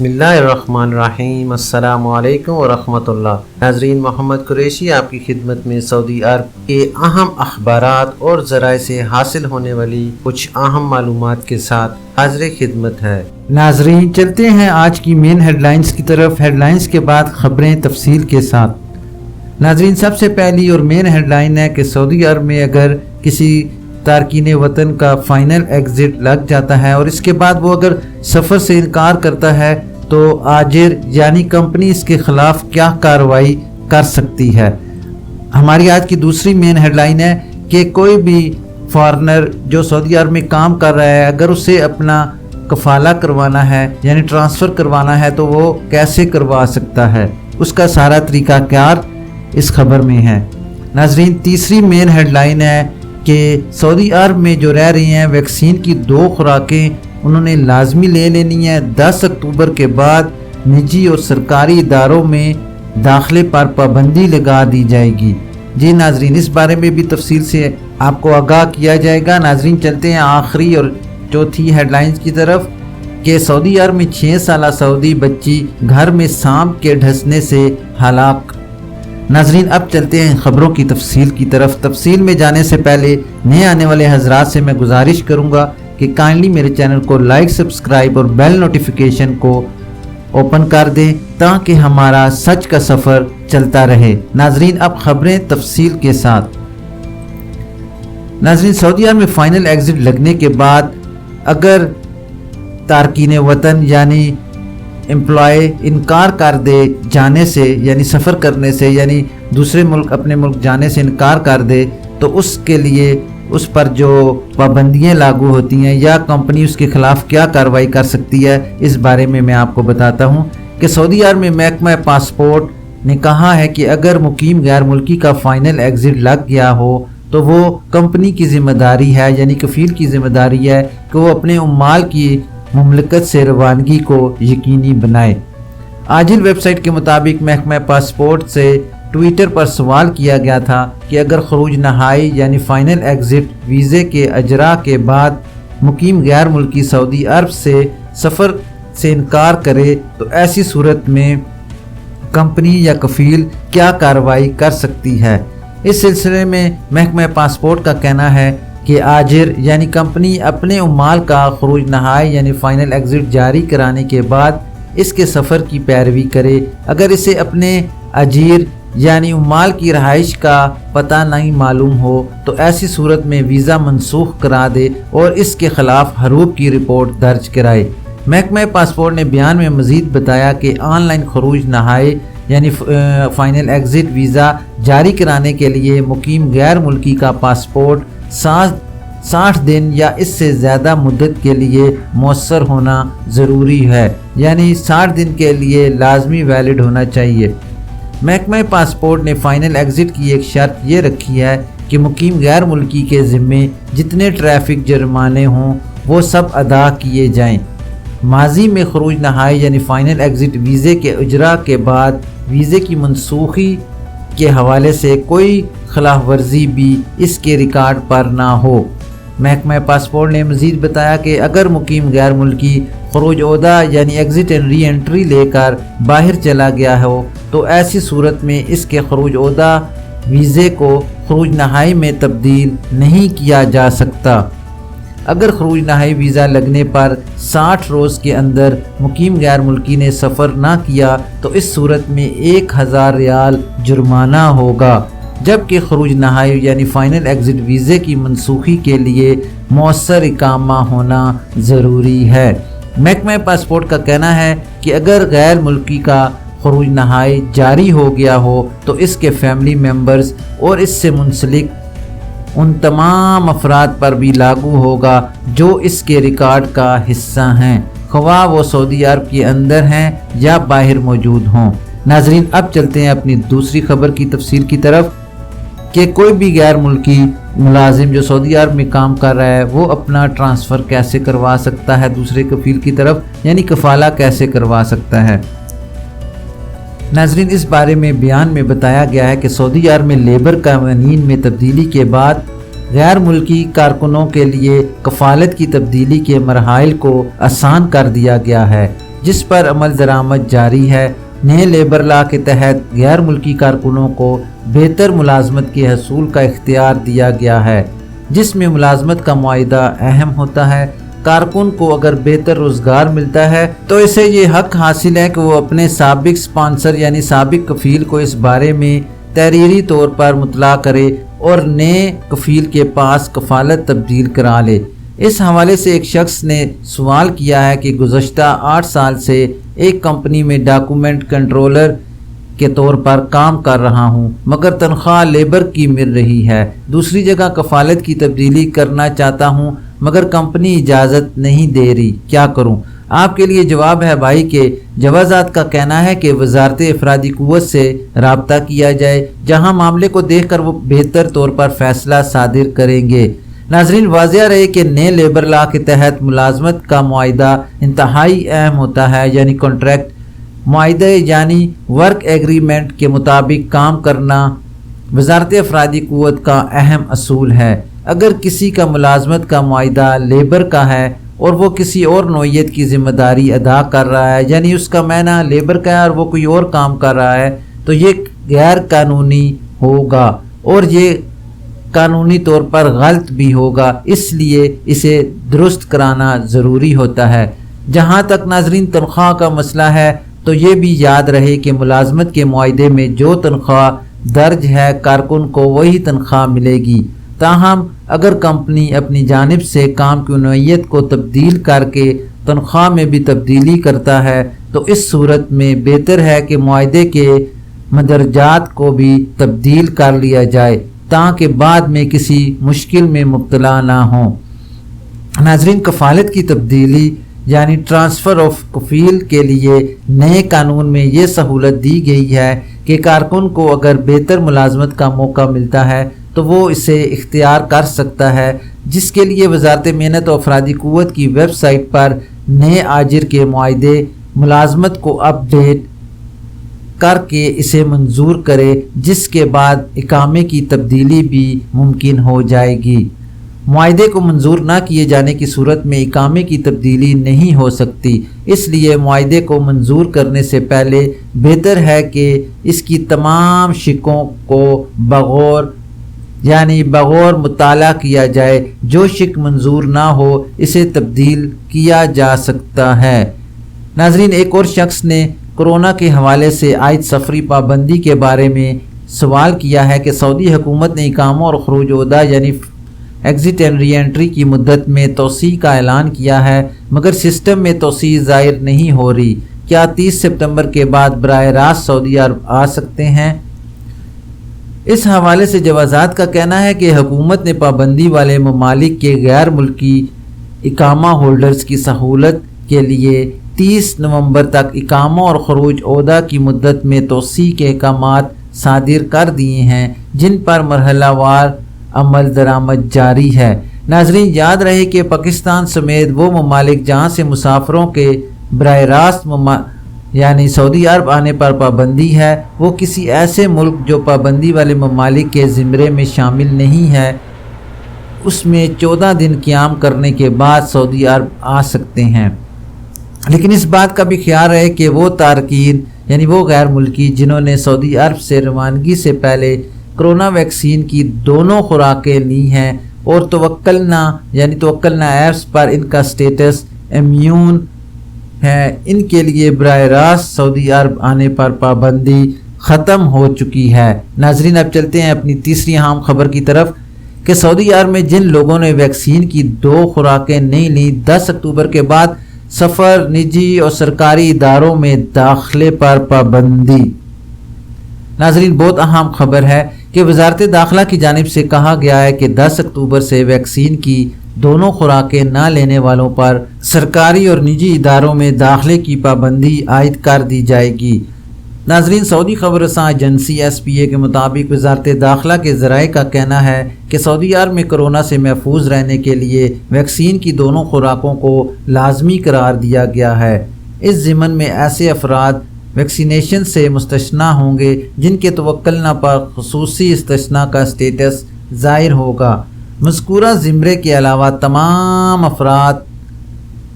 بسم اللہ الرحمن الرحیم۔ السلام علیکم ورحمۃ اللہ۔ ناظرین، محمد قریشی آپ کی خدمت میں سعودی عرب کے اہم اخبارات اور ذرائع سے حاصل ہونے والی کچھ اہم معلومات کے ساتھ حاضر خدمت ہے۔ ناظرین، چلتے ہیں آج کی مین ہیڈ لائنز کی طرف۔ ہیڈ لائنز کے بعد خبریں تفصیل کے ساتھ۔ ناظرین، سب سے پہلی اور مین ہیڈ لائن ہے کہ سعودی عرب میں اگر کسی تارکین وطن کا فائنل ایگزٹ لگ جاتا ہے اور اس کے بعد وہ اگر سفر سے انکار کرتا ہے تو آجر یعنی کمپنی اس کے خلاف کیا کارروائی کر سکتی ہے۔ ہماری آج کی دوسری مین ہیڈ لائن ہے کہ کوئی بھی فارنر جو سعودی عرب میں کام کر رہا ہے اگر اسے اپنا کفالہ کروانا ہے یعنی ٹرانسفر کروانا ہے تو وہ کیسے کروا سکتا ہے، اس کا سارا طریقہ کار اس خبر میں ہے۔ ناظرین، تیسری مین ہیڈ لائن ہے کہ سعودی عرب میں جو رہ رہی ہیں ویکسین کی 2 خوراکیں انہوں نے لازمی لے لینی ہے۔ 10 اکتوبر کے بعد نجی اور سرکاری اداروں میں داخلے پر پابندی لگا دی جائے گی۔ جی ناظرین، اس بارے میں بھی تفصیل سے آپ کو آگاہ کیا جائے گا۔ ناظرین، چلتے ہیں آخری اور چوتھی ہیڈ لائنز کی طرف کہ سعودی عرب میں 6 سالہ سعودی بچی گھر میں سانپ کے ڈھسنے سے ہلاک۔ ناظرین، اب چلتے ہیں خبروں کی تفصیل کی طرف۔ تفصیل میں جانے سے پہلے نئے آنے والے حضرات سے میں گزارش کروں گا کہ کائنڈلی میرے چینل کو لائک، سبسکرائب اور بیل نوٹیفیکیشن کو اوپن کر دیں تاکہ ہمارا سچ کا سفر چلتا رہے۔ ناظرین، اب خبریں تفصیل کے ساتھ۔ ناظرین، سعودی عرب میں فائنل ایگزٹ لگنے کے بعد اگر تارکین وطن یعنی امپلائی انکار کر دے جانے سے یعنی سفر کرنے سے یعنی دوسرے ملک اپنے ملک جانے سے انکار کر دے تو اس کے لیے اس پر جو پابندیاں لاگو ہوتی ہیں یا کمپنی اس کے خلاف کیا کارروائی کر سکتی ہے، اس بارے میں آپ کو بتاتا ہوں کہ سعودی عرب میں محکمہ پاسپورٹ نے کہا ہے کہ اگر مقیم غیر ملکی کا فائنل ایگزٹ لگ گیا ہو تو وہ کمپنی کی ذمہ داری ہے یعنی کفیل کی ذمہ داری ہے کہ وہ اپنے عمال کی مملکت سے روانگی کو یقینی بنائے۔ عاجل ویب سائٹ کے مطابق محکمہ پاسپورٹ سے ٹویٹر پر سوال کیا گیا تھا کہ اگر خروج نہائی یعنی فائنل ایگزٹ ویزے کے اجراء کے بعد مقیم غیر ملکی سعودی عرب سے سفر سے انکار کرے تو ایسی صورت میں کمپنی یا کفیل کیا کارروائی کر سکتی ہے۔ اس سلسلے میں محکمہ پاسپورٹ کا کہنا ہے کہ آجر یعنی کمپنی اپنے عمال کا خروج نہائی یعنی فائنل ایگزٹ جاری کرانے کے بعد اس کے سفر کی پیروی کرے۔ اگر اسے اپنے اجیر یعنی عمال کی رہائش کا پتہ نہیں معلوم ہو تو ایسی صورت میں ویزا منسوخ کرا دے اور اس کے خلاف حروب کی رپورٹ درج کرائے۔ محکمہ پاسپورٹ نے بیان میں مزید بتایا کہ آن لائن خروج نہائی یعنی فائنل ایگزٹ ویزا جاری کرانے کے لیے مقیم غیر ملکی کا پاسپورٹ 60 دن یا اس سے زیادہ مدت کے لیے مؤثر ہونا ضروری ہے، یعنی 60 دن کے لیے لازمی ویلڈ ہونا چاہیے۔ محکمہ پاسپورٹ نے فائنل ایگزٹ کی ایک شرط یہ رکھی ہے کہ مقیم غیر ملکی کے ذمے جتنے ٹریفک جرمانے ہوں وہ سب ادا کیے جائیں۔ ماضی میں خروج نہائی یعنی فائنل ایگزٹ ویزے کے اجراء کے بعد ویزے کی منسوخی کے حوالے سے کوئی خلاف ورزی بھی اس کے ریکارڈ پر نہ ہو۔ محکمہ پاسپورٹ نے مزید بتایا کہ اگر مقیم غیر ملکی خروج عہدہ یعنی ایگزٹ اینڈ ری انٹری لے کر باہر چلا گیا ہو تو ایسی صورت میں اس کے خروج عہدہ ویزے کو خروج نہائی میں تبدیل نہیں کیا جا سکتا۔ اگر خروج نہائی ویزا لگنے پر 60 روز کے اندر مقیم غیر ملکی نے سفر نہ کیا تو اس صورت میں 1000 ریال جرمانہ ہوگا، جبکہ خروج نہائی یعنی فائنل ایگزٹ ویزے کی منسوخی کے لیے مؤثر اقامہ ہونا ضروری ہے۔ محکمہ پاسپورٹ کا کہنا ہے کہ اگر غیر ملکی کا خروج نہائی جاری ہو گیا ہو تو اس کے فیملی ممبرز اور اس سے منسلک ان تمام افراد پر بھی لاگو ہوگا جو اس کے ریکارڈ کا حصہ ہیں، خواہ وہ سعودی عرب کے اندر ہیں یا باہر موجود ہوں۔ ناظرین، اب چلتے ہیں اپنی دوسری خبر کی تفصیل کی طرف کہ کوئی بھی غیر ملکی ملازم جو سعودی عرب میں کام کر رہا ہے وہ اپنا ٹرانسفر کیسے کروا سکتا ہے دوسرے کفیل کی طرف یعنی کفالہ کیسے کروا سکتا ہے۔ ناظرین، اس بارے میں بیان میں بتایا گیا ہے کہ سعودی عرب میں لیبر قوانین میں تبدیلی کے بعد غیر ملکی کارکنوں کے لیے کفالت کی تبدیلی کے مراحل کو آسان کر دیا گیا ہے۔ جس پر عمل درآمد جاری ہے۔ نئے لیبر لا کے تحت غیر ملکی کارکنوں کو بہتر ملازمت کے حصول کا اختیار دیا گیا ہے، جس میں ملازمت کا معاہدہ اہم ہوتا ہے۔ کارکن کو اگر بہتر روزگار ملتا ہے تو اسے یہ حق حاصل ہے کہ وہ اپنے سابق سپانسر یعنی سابق کفیل کو اس بارے میں تحریری طور پر مطلع کرے اور نئے کفیل کے پاس کفالت تبدیل کرا لے۔ اس حوالے سے ایک شخص نے سوال کیا ہے کہ گزشتہ 8 سال سے ایک کمپنی میں ڈاکومنٹ کنٹرولر کے طور پر کام کر رہا ہوں، مگر تنخواہ لیبر کی مل رہی ہے۔ دوسری جگہ کفالت کی تبدیلی کرنا چاہتا ہوں مگر کمپنی اجازت نہیں دے رہی، کیا کروں؟ آپ کے لیے جواب ہے بھائی کہ جوازات کا کہنا ہے کہ وزارت افرادی قوت سے رابطہ کیا جائے، جہاں معاملے کو دیکھ کر وہ بہتر طور پر فیصلہ صادر کریں گے۔ ناظرین، واضح رہے کہ نئے لیبر لا کے تحت ملازمت کا معاہدہ انتہائی اہم ہوتا ہے، یعنی کانٹریکٹ معاہدے یعنی ورک ایگریمنٹ کے مطابق کام کرنا وزارت افرادی قوت کا اہم اصول ہے۔ اگر کسی کا ملازمت کا معاہدہ لیبر کا ہے اور وہ کسی اور نوعیت کی ذمہ داری ادا کر رہا ہے، یعنی اس کا معنی لیبر کا ہے اور وہ کوئی اور کام کر رہا ہے، تو یہ غیر قانونی ہوگا اور یہ قانونی طور پر غلط بھی ہوگا، اس لیے اسے درست کرانا ضروری ہوتا ہے۔ جہاں تک ناظرین تنخواہ کا مسئلہ ہے تو یہ بھی یاد رہے کہ ملازمت کے معاہدے میں جو تنخواہ درج ہے کارکن کو وہی تنخواہ ملے گی۔ تاہم اگر کمپنی اپنی جانب سے کام کی نوعیت کو تبدیل کر کے تنخواہ میں بھی تبدیلی کرتا ہے تو اس صورت میں بہتر ہے کہ معاہدے کے مدرجات کو بھی تبدیل کر لیا جائے تاکہ بعد میں کسی مشکل میں مبتلا نہ ہوں۔ ناظرین، کفالت کی تبدیلی یعنی ٹرانسفر آف کفیل کے لیے نئے قانون میں یہ سہولت دی گئی ہے کہ کارکن کو اگر بہتر ملازمت کا موقع ملتا ہے تو وہ اسے اختیار کر سکتا ہے، جس کے لیے وزارت محنت و افرادی قوت کی ویب سائٹ پر نئے آجر کے معاہدے ملازمت کو اپ ڈیٹ کر کے اسے منظور کرے، جس کے بعد اقامے کی تبدیلی بھی ممکن ہو جائے گی۔ معاہدے کو منظور نہ کیے جانے کی صورت میں اقامے کی تبدیلی نہیں ہو سکتی، اس لیے معاہدے کو منظور کرنے سے پہلے بہتر ہے کہ اس کی تمام شقوں کو بغور مطالعہ کیا جائے۔ جو شق منظور نہ ہو اسے تبدیل کیا جا سکتا ہے۔ ناظرین، ایک اور شخص نے کورونا کے حوالے سے عائد سفری پابندی کے بارے میں سوال کیا ہے کہ سعودی حکومت نے اقامہ اور خروج عہدہ یعنی ایگزٹ اینڈ ری انٹری کی مدت میں توسیع کا اعلان کیا ہے مگر سسٹم میں توسیع ظاہر نہیں ہو رہی، کیا 30 سپتمبر کے بعد براہ راست سعودی عرب آ سکتے ہیں؟ اس حوالے سے جوازات کا کہنا ہے کہ حکومت نے پابندی والے ممالک کے غیر ملکی اقامہ ہولڈرز کی سہولت کے لیے 30 نومبر تک اقامہ اور خروج عہدہ کی مدت میں توسیع کے احکامات صادر کر دیے ہیں، جن پر مرحلہ وار عمل درآمد جاری ہے۔ ناظرین، یاد رہے کہ پاکستان سمیت وہ ممالک جہاں سے مسافروں کے براہ راست یعنی سعودی عرب آنے پر پابندی ہے، وہ کسی ایسے ملک جو پابندی والے ممالک کے زمرے میں شامل نہیں ہے اس میں 14 دن قیام کرنے کے بعد سعودی عرب آ سکتے ہیں۔ لیکن اس بات کا بھی خیال رہے کہ وہ تارکین یعنی وہ غیر ملکی جنہوں نے سعودی عرب سے روانگی سے پہلے کرونا ویکسین کی دونوں خوراکیں لی ہیں اور توکلنا ایپس پر ان کا سٹیٹس امیون ہے، ان کے لیے براہ راست سعودی عرب آنے پر پابندی ختم ہو چکی ہے۔ ناظرین، اب چلتے ہیں اپنی تیسری اہم خبر کی طرف کہ سعودی عرب میں جن لوگوں نے ویکسین کی 2 خوراکیں نہیں لیں 10 اکتوبر کے بعد سفر، نجی اور سرکاری اداروں میں داخلے پر پابندی۔ ناظرین، بہت اہم خبر ہے کہ وزارت داخلہ کی جانب سے کہا گیا ہے کہ 10 اکتوبر سے ویکسین کی دونوں خوراکیں نہ لینے والوں پر سرکاری اور نجی اداروں میں داخلے کی پابندی عائد کر دی جائے گی۔ ناظرین، سعودی خبر رساں ایجنسی SPA کے مطابق وزارت داخلہ کے ذرائع کا کہنا ہے کہ سعودی عرب میں کورونا سے محفوظ رہنے کے لیے ویکسین کی دونوں خوراکوں کو لازمی قرار دیا گیا ہے۔ اس ضمن میں ایسے افراد ویکسینیشن سے مستثنیٰ ہوں گے جن کے توکلنا پر خصوصی استثناء کا سٹیٹس ظاہر ہوگا۔ مذکورہ زمرے کے علاوہ تمام افراد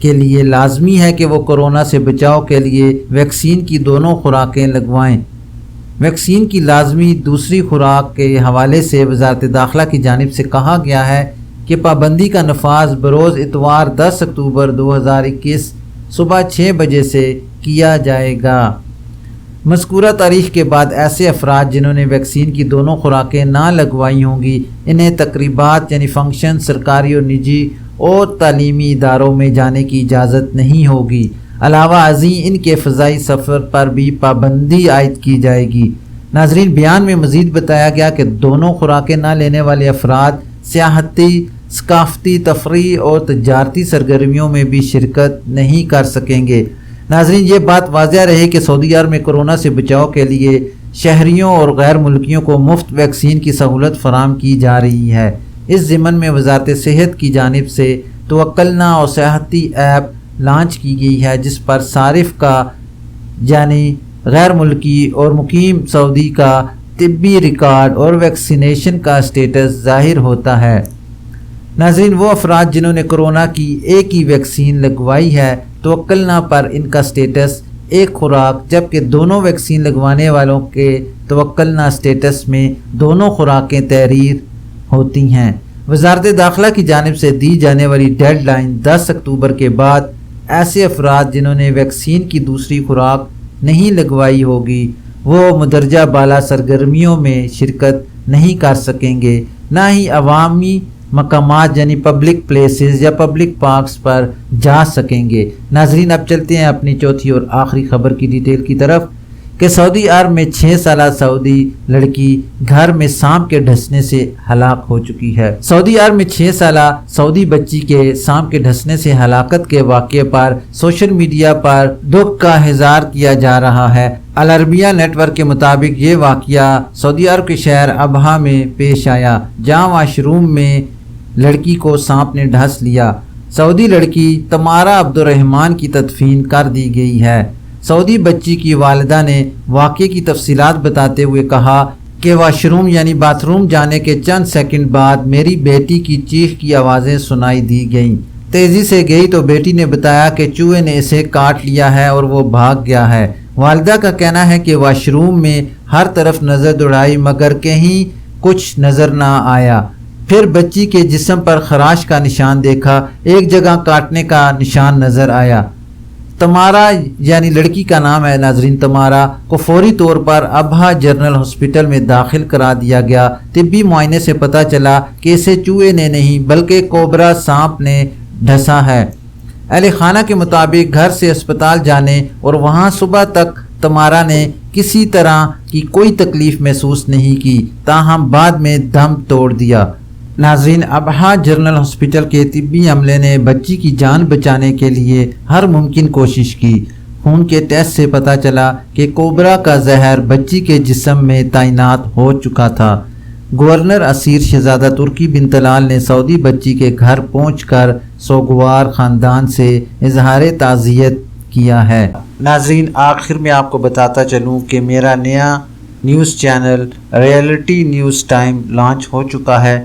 کے لیے لازمی ہے کہ وہ کورونا سے بچاؤ کے لیے ویکسین کی دونوں خوراکیں لگوائیں۔ ویکسین کی لازمی دوسری خوراک کے حوالے سے وزارت داخلہ کی جانب سے کہا گیا ہے کہ پابندی کا نفاذ بروز اتوار 10 اکتوبر 2021 صبح 6 بجے سے کیا جائے گا۔ مذکورہ تاریخ کے بعد ایسے افراد جنہوں نے ویکسین کی دونوں خوراکیں نہ لگوائی ہوں گی، انہیں تقریبات یعنی فنکشن، سرکاری اور نجی اور تعلیمی اداروں میں جانے کی اجازت نہیں ہوگی۔ علاوہ ازیں ان کے فضائی سفر پر بھی پابندی عائد کی جائے گی۔ ناظرین، بیان میں مزید بتایا گیا کہ دونوں خوراکیں نہ لینے والے افراد سیاحتی، ثقافتی، تفریح اور تجارتی سرگرمیوں میں بھی شرکت نہیں کر سکیں گے۔ ناظرین، یہ بات واضح رہے کہ سعودی عرب میں کورونا سے بچاؤ کے لیے شہریوں اور غیر ملکیوں کو مفت ویکسین کی سہولت فراہم کی جا رہی ہے۔ اس ضمن میں وزارت صحت کی جانب سے توکلنا اور سیاحتی ایپ لانچ کی گئی ہے، جس پر صارف کا یعنی غیر ملکی اور مقیم سعودی کا طبی ریکارڈ اور ویکسینیشن کا اسٹیٹس ظاہر ہوتا ہے۔ ناظرین، وہ افراد جنہوں نے کورونا کی ایک ہی ویکسین لگوائی ہے، توکلنا پر ان کا اسٹیٹس ایک خوراک، جبکہ دونوں ویکسین لگوانے والوں کے توکلنا اسٹیٹس میں دونوں خوراکیں تحریر ہوتی ہیں۔ وزارت داخلہ کی جانب سے دی جانے والی ڈیڈ لائن 10 اکتوبر کے بعد ایسے افراد جنہوں نے ویکسین کی دوسری خوراک نہیں لگوائی ہوگی، وہ مندرجہ بالا سرگرمیوں میں شرکت نہیں کر سکیں گے، نہ ہی عوامی مقامات یعنی پبلک پلیسز یا پبلک پارکس پر جا سکیں گے۔ ناظرین، اب چلتے ہیں اپنی چوتھی اور آخری خبر کی ڈیٹیل کی طرف کہ سعودی عرب میں 6 سالہ سعودی لڑکی گھر میں سانپ کے ڈسنے سے ہلاک ہو چکی ہے۔ سعودی عرب میں 6 سالہ سعودی بچی کے سانپ کے ڈسنے سے ہلاکت کے واقعے پر سوشل میڈیا پر دکھ کا اظہار کیا جا رہا ہے۔ العربیہ نیٹ ورک کے مطابق یہ واقعہ سعودی عرب کے شہر ابہا میں پیش آیا، جہاں واش روم میں لڑکی کو سانپ نے ڈھس لیا۔ سعودی لڑکی تمارا عبدالرحمان کی تدفین کر دی گئی ہے۔ سعودی بچی کی والدہ نے واقعے کی تفصیلات بتاتے ہوئے کہا کہ واش روم یعنی باتھ روم جانے کے چند سیکنڈ بعد میری بیٹی کی چیخ کی آوازیں سنائی دی گئیں۔ تیزی سے گئی تو بیٹی نے بتایا کہ چوہے نے اسے کاٹ لیا ہے اور وہ بھاگ گیا ہے۔ والدہ کا کہنا ہے کہ واش روم میں ہر طرف نظر دوڑائی مگر کہیں کچھ نظر نہ آیا۔ پھر بچی کے جسم پر خراش کا نشان دیکھا، ایک جگہ کاٹنے کا نشان نظر آیا۔ تمارا یعنی لڑکی کا نام ہے ناظرین، تمارا کو فوری طور پر ابہا جنرل ہاسپٹل میں داخل کرا دیا گیا۔ طبی معائنے سے پتہ چلا کہ اسے چوہے نے نہیں بلکہ کوبرا سانپ نے ڈھسا ہے۔ اہل خانہ کے مطابق گھر سے اسپتال جانے اور وہاں صبح تک تمارا نے کسی طرح کی کوئی تکلیف محسوس نہیں کی، تاہم بعد میں دم توڑ دیا۔ ناظرین، ابہا جنرل ہاسپٹل کے طبی عملے نے بچی کی جان بچانے کے لیے ہر ممکن کوشش کی۔ خون کے ٹیسٹ سے پتہ چلا کہ کوبرا کا زہر بچی کے جسم میں تعینات ہو چکا تھا۔ گورنر اسیر شہزادہ ترکی بن طلال نے سعودی بچی کے گھر پہنچ کر سوگوار خاندان سے اظہار تعزیت کیا ہے۔ ناظرین، آخر میں آپ کو بتاتا چلوں کہ میرا نیا news channel reality news time launch ہو چکا ہے۔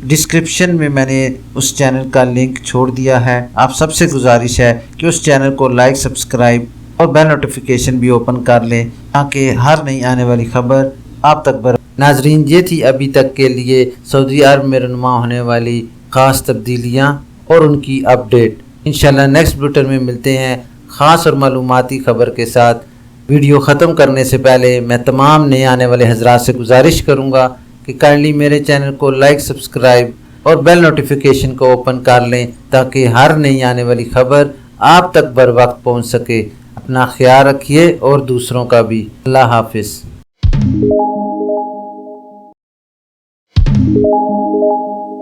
ڈسکرپشن میں میں نے اس چینل کا لنک چھوڑ دیا ہے۔ آپ سب سے گزارش ہے کہ اس چینل کو لائک، سبسکرائب اور بیل نوٹیفیکیشن بھی اوپن کر لیں تاکہ ہر نئی آنے والی خبر آپ تک برسے۔ ناظرین، یہ تھی ابھی تک کے لیے سعودی عرب میں رونما ہونے والی خاص تبدیلیاں اور ان کی اپڈیٹ۔ انشاءاللہ نیکسٹ بلیٹن میں ملتے ہیں خاص اور معلوماتی خبر کے ساتھ۔ ویڈیو ختم کرنے سے پہلے میں تمام نئے آنے والے حضرات سے گزارش کروں گا کہ کائنڈلی میرے چینل کو لائک، سبسکرائب اور بیل نوٹیفیکیشن کو اوپن کر لیں تاکہ ہر نئی آنے والی خبر آپ تک بر وقت پہنچ سکے۔ اپنا خیال رکھیے اور دوسروں کا بھی۔ اللہ حافظ۔